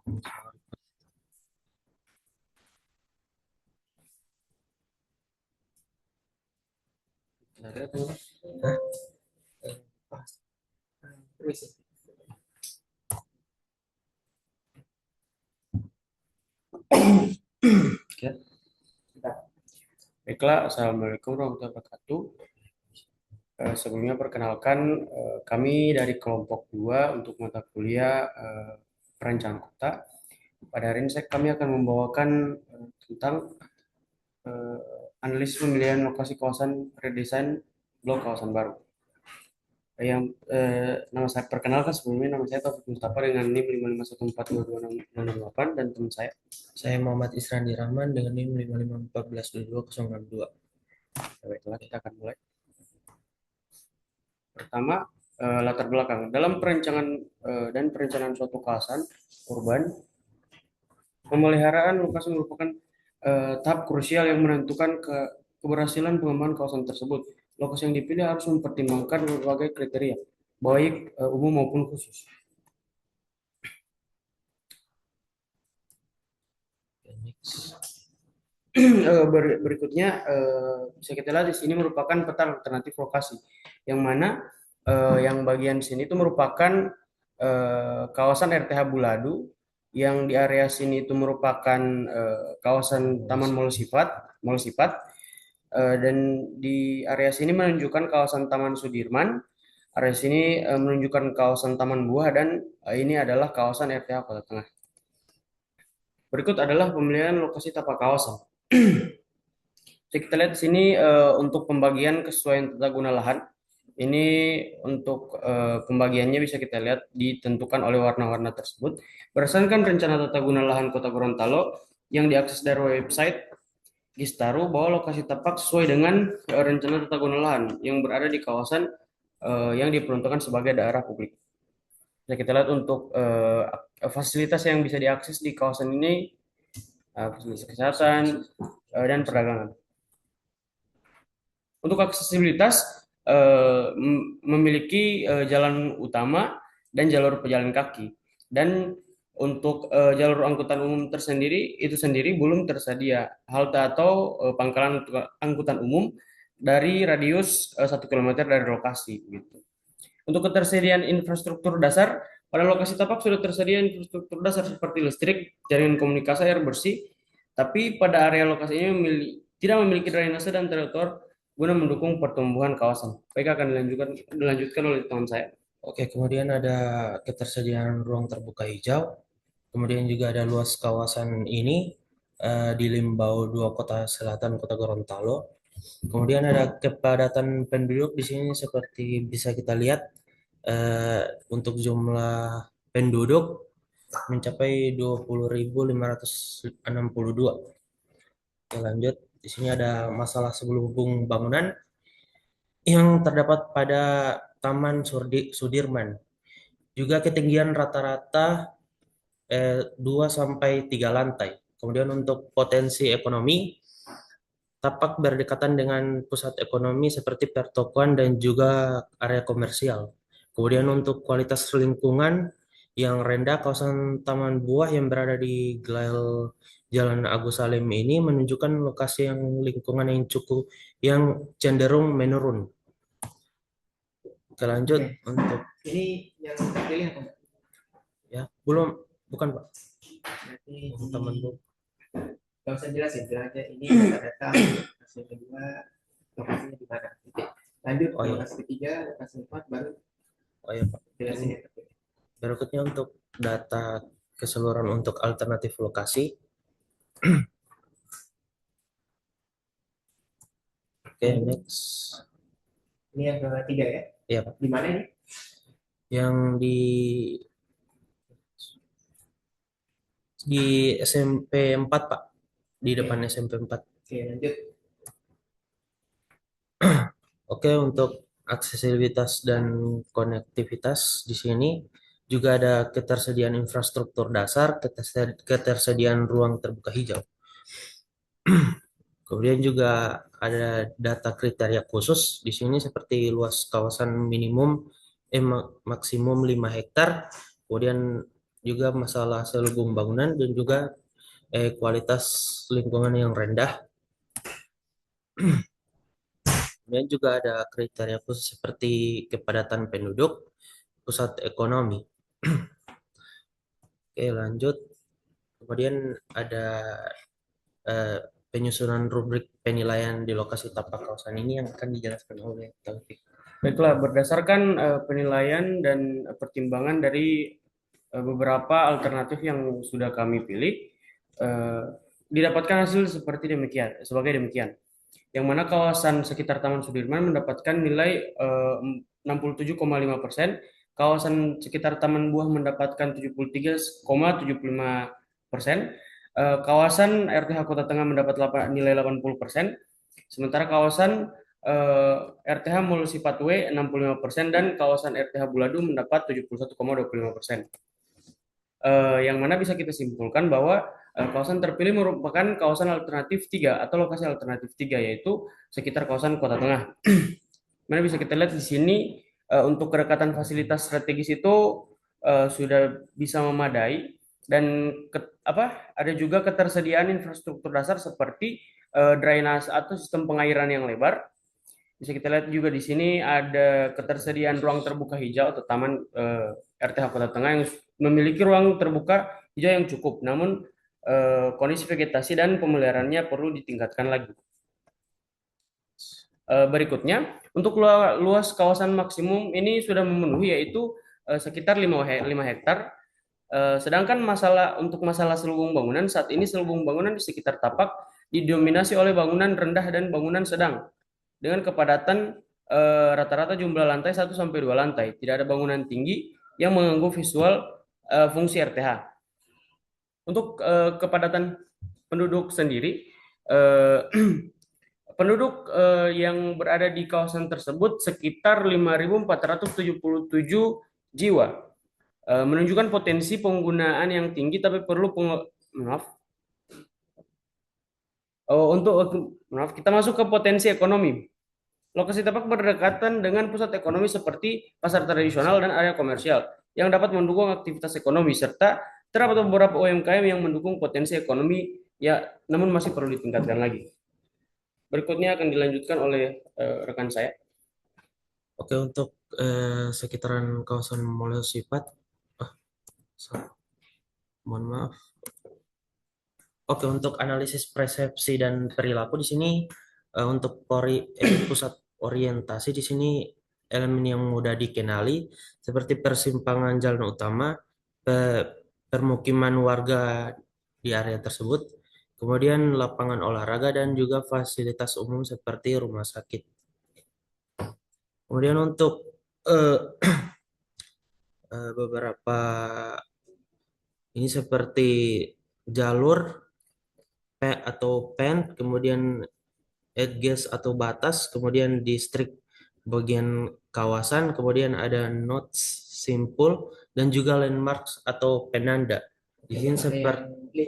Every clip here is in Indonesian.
Hah? Oke. Baiklah, Assalamualaikum warahmatullahi wabarakatuh. Sebelumnya perkenalkan, kami dari kelompok 2 untuk mata kuliah perencanaan kota. Pada hari ini kami akan membawakan tentang eh, analisis pemilihan lokasi kawasan redesign blok kawasan baru. Yang nama saya perkenalkan sebelumnya, nama saya Taufik Mustafa dengan NIM 551422668 dan teman Saya Muhammad Israndi Rahman dengan NIM 55142202. baiklah, kita akan mulai. Pertama, latar belakang. Dalam perencanaan dan perencanaan suatu kawasan urban, pemeliharaan lokasi merupakan tahap krusial yang menentukan keberhasilan pengembangan kawasan tersebut. Lokasi yang dipilih harus mempertimbangkan berbagai kriteria, baik umum maupun khusus. Next. Berikutnya bisa kita lihat di sini merupakan peta alternatif lokasi, yang mana yang bagian sini itu merupakan kawasan RTH Buladu, yang di area sini itu merupakan kawasan Taman Mall Sifat, dan di area sini menunjukkan kawasan Taman Sudirman, area sini menunjukkan kawasan Taman Buah, dan ini adalah kawasan RTH Kota Tengah. Berikut adalah pemilihan lokasi tapak kawasan. Jadi kita lihat di sini untuk pembagian kesesuaian tata guna lahan. Ini untuk pembagiannya bisa kita lihat ditentukan oleh warna-warna tersebut. Berdasarkan rencana tata guna lahan Kota Gorontalo yang diakses dari website Gistaru, bahwa lokasi tapak sesuai dengan rencana tata guna lahan yang berada di kawasan yang diperuntukkan sebagai daerah publik. Nah, kita lihat untuk fasilitas yang bisa diakses di kawasan ini, fasilitas kesehatan dan perdagangan. Untuk aksesibilitas memiliki jalan utama dan jalur pejalan kaki. Dan untuk jalur angkutan umum tersendiri itu sendiri belum tersedia halte atau pangkalan angkutan umum dari radius 1 kilometer dari lokasi gitu. Untuk ketersediaan infrastruktur dasar, pada lokasi tapak sudah tersedia infrastruktur dasar seperti listrik, jaringan komunikasi, air bersih, tapi pada area lokasi ini tidak memiliki drainase dan trotoar guna mendukung pertumbuhan kawasan. Baik, akan dilanjutkan oleh teman saya. Oke, kemudian ada ketersediaan ruang terbuka hijau. Kemudian juga ada luas kawasan ini di Limbau 2 Kota Selatan Kota Gorontalo. Kemudian ada kepadatan penduduk di sini seperti bisa kita lihat eh, untuk jumlah penduduk mencapai 20.562. Oke, lanjut. Di sini ada masalah sebelum bangunan yang terdapat pada Sudirman. Juga ketinggian rata-rata 2 sampai 3 lantai. Kemudian untuk potensi ekonomi, tapak berdekatan dengan pusat ekonomi seperti pertokoan dan juga area komersial. Kemudian untuk kualitas lingkungan yang rendah, kawasan Taman Buah yang berada di Glail Jalan Agus Salim ini menunjukkan lokasi yang lingkungan yang cenderung menurun. Kita lanjut. Oke. Untuk Ini yang terpilih apa? ya belum bukan Pak. Berarti Taman Buah. nggak usah jelasin, aja ini data hasil kedua, lokasinya di mana. Lanjut Oh ke iya, lokasi ketiga, lokasi empat, baru oh iya Pak. jelasin Ini yang terpilih. berikutnya untuk data keseluruhan untuk alternatif lokasi. Oke, next. Ini yang ketiga ya. Ya, Pak. Di mana ini? Yang di SMP 4, Pak. Di depan SMP 4. Oke, lanjut. Oke, untuk aksesibilitas dan konektivitas di sini juga ada ketersediaan infrastruktur dasar, ketersediaan ruang terbuka hijau. Kemudian juga ada data kriteria khusus di sini seperti luas kawasan maksimum 5 hektar, kemudian juga masalah selubung bangunan dan juga kualitas lingkungan yang rendah. Dan juga ada kriteria khusus seperti kepadatan penduduk, pusat ekonomi. Oke, lanjut. Kemudian ada eh, penyusunan rubrik penilaian di lokasi tapak kawasan ini yang akan dijelaskan oleh Taufik. Baiklah, berdasarkan penilaian dan pertimbangan dari beberapa alternatif yang sudah kami pilih, eh, didapatkan hasil seperti demikian, sebagai demikian. Yang mana kawasan sekitar Taman Sudirman mendapatkan nilai 67,5%, kawasan sekitar Taman Buah mendapatkan 73,75%, kawasan RTH Kota Tengah mendapat nilai 80%, sementara kawasan RTH Mall Sipatwe 65% dan kawasan RTH Buladu mendapat 71,25%. Yang mana bisa kita simpulkan bahwa kawasan terpilih merupakan kawasan alternatif 3 atau lokasi alternatif 3 yaitu sekitar kawasan Kota Tengah. Mana bisa kita lihat di sini untuk kedekatan fasilitas strategis itu sudah bisa memadai dan ada juga ketersediaan infrastruktur dasar seperti drainase atau sistem pengairan yang lebar. Bisa kita lihat juga di sini ada ketersediaan ruang terbuka hijau atau taman RTH Kota Tengah yang memiliki ruang terbuka hijau yang cukup. Namun kondisi vegetasi dan pemeliharaannya perlu ditingkatkan lagi. Berikutnya, untuk luas kawasan maksimum ini sudah memenuhi yaitu sekitar 5 hektar. Sedangkan untuk masalah selubung bangunan, saat ini selubung bangunan di sekitar tapak didominasi oleh bangunan rendah dan bangunan sedang dengan kepadatan rata-rata jumlah lantai 1 sampai 2 lantai. Tidak ada bangunan tinggi yang mengganggu visual fungsi RTH. Untuk kepadatan penduduk sendiri, eh, penduduk yang berada di kawasan tersebut sekitar 5.477 jiwa, menunjukkan potensi penggunaan yang tinggi, tapi perlu maaf. Maaf, kita masuk ke potensi ekonomi. Lokasi tapak berdekatan dengan pusat ekonomi seperti pasar tradisional dan area komersial yang dapat mendukung aktivitas ekonomi serta terdapat beberapa UMKM yang mendukung potensi ekonomi ya, namun masih perlu ditingkatkan lagi. Berikutnya akan dilanjutkan oleh rekan saya. Oke, untuk sekitaran kawasan Mall Sifat, mohon maaf. Oke, untuk analisis persepsi dan perilaku di sini untuk pusat orientasi di sini elemen yang mudah dikenali seperti persimpangan jalan utama, permukiman warga di area tersebut, kemudian lapangan olahraga dan juga fasilitas umum seperti rumah sakit. Kemudian untuk eh, beberapa ini seperti jalur atau pen, kemudian edges atau batas, kemudian distrik bagian kawasan, kemudian ada notes simpul dan juga landmarks atau penanda. Di sini seperti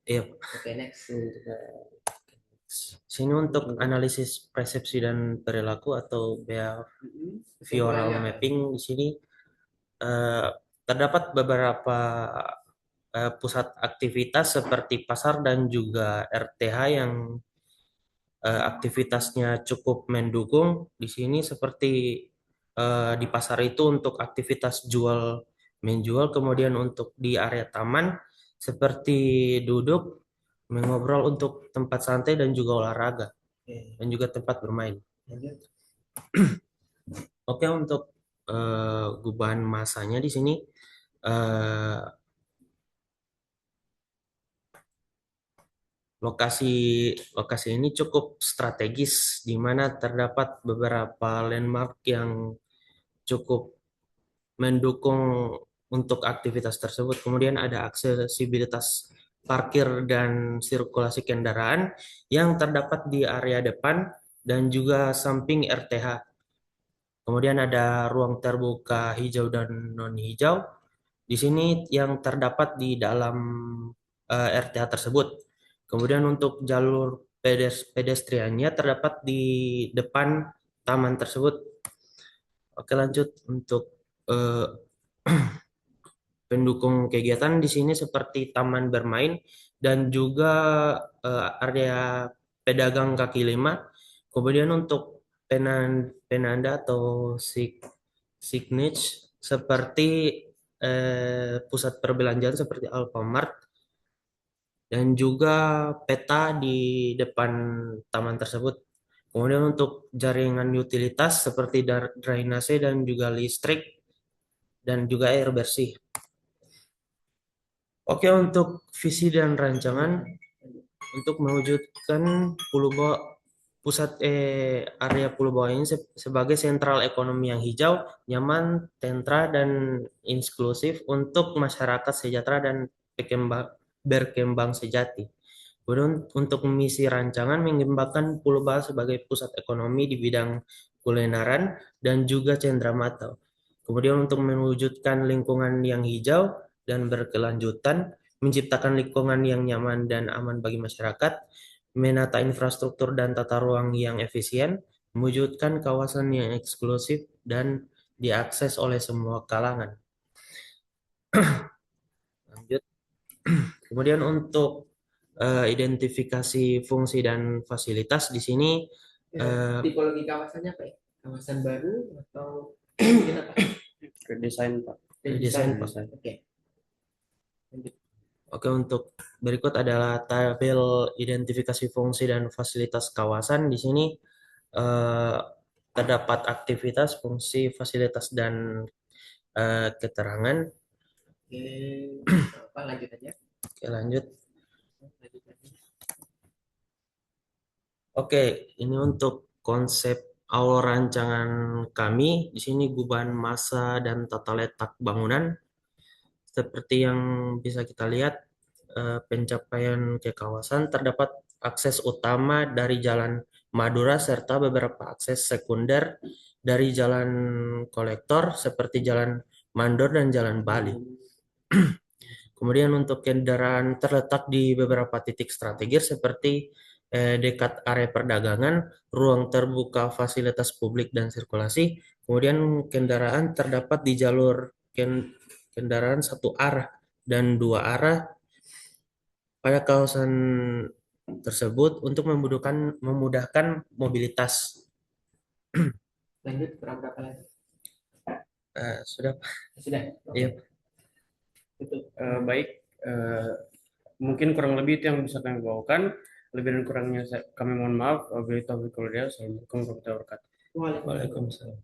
ya. Oke, next. Sini untuk analisis persepsi dan perilaku atau behavioral mapping di sini eh, terdapat beberapa pusat aktivitas seperti pasar dan juga RTH yang aktivitasnya cukup mendukung. Di sini seperti di pasar itu untuk aktivitas jual menjual, kemudian untuk di area taman seperti duduk, mengobrol untuk tempat santai dan juga olahraga dan juga tempat bermain. Oke, untuk gubahan masanya di sini eh, lokasi lokasi ini cukup strategis di mana terdapat beberapa landmark yang cukup mendukung untuk aktivitas tersebut. Kemudian ada aksesibilitas parkir dan sirkulasi kendaraan yang terdapat di area depan dan juga samping RTH. Kemudian ada ruang terbuka hijau dan non hijau. Di sini yang terdapat di dalam RTH tersebut. Kemudian untuk jalur pedestriannya terdapat di depan taman tersebut. Oke, lanjut untuk eh, pendukung kegiatan di sini seperti taman bermain dan juga area pedagang kaki lima. Kemudian untuk penanda atau signage seperti pusat perbelanjaan seperti Alfamart dan juga peta di depan taman tersebut. Kemudian untuk jaringan utilitas seperti drainase dan juga listrik dan juga air bersih. Oke, untuk visi dan rancangan untuk mewujudkan Pulau Bawah pusat area Pulau Bawah ini sebagai sentral ekonomi yang hijau, nyaman, tentra dan inklusif untuk masyarakat sejahtera dan berkembang sejati. Kemudian untuk misi rancangan mengembangkan Pulau Bawah sebagai pusat ekonomi di bidang kulineran dan juga cenderamata. Kemudian untuk mewujudkan lingkungan yang hijau dan berkelanjutan, menciptakan lingkungan yang nyaman dan aman bagi masyarakat, menata infrastruktur dan tata ruang yang efisien, mewujudkan kawasan yang eksklusif dan diakses oleh semua kalangan. Lanjut. Kemudian untuk identifikasi fungsi dan fasilitas di sini Tipologi kawasannya apa ya? Kawasan baru atau mungkin apa? Redesign, Pak. Redesign, Pak. Oke. Oke, untuk berikut adalah tabel identifikasi fungsi dan fasilitas kawasan. Di sini eh, terdapat aktivitas, fungsi, fasilitas, dan keterangan. Oke. Apa lanjut aja? Oke, lanjut. Lanjut lagi. Oke, ini untuk konsep awal rancangan kami. Di sini beban massa dan tata letak bangunan. Seperti yang bisa kita lihat, pencapaian ke kawasan terdapat akses utama dari Jalan Madura serta beberapa akses sekunder dari jalan kolektor seperti Jalan Mandor dan Jalan Bali. Kemudian untuk kendaraan terletak di beberapa titik strategis seperti dekat area perdagangan, ruang terbuka fasilitas publik dan sirkulasi. Kemudian kendaraan terdapat di jalur kendaraan satu arah dan dua arah pada kawasan tersebut untuk memudahkan mobilitas. Lanjut kurang berapa lagi? Sudah, Sudah. iya. Itu baik. Mungkin kurang lebih itu yang bisa kami bawakan. Lebih dan kurangnya kami mohon maaf. Wabillahi taufiq wal hidayah. Assalamualaikum warahmatullahi wabarakatuh. Waalaikumsalam. Waalaikumsalam.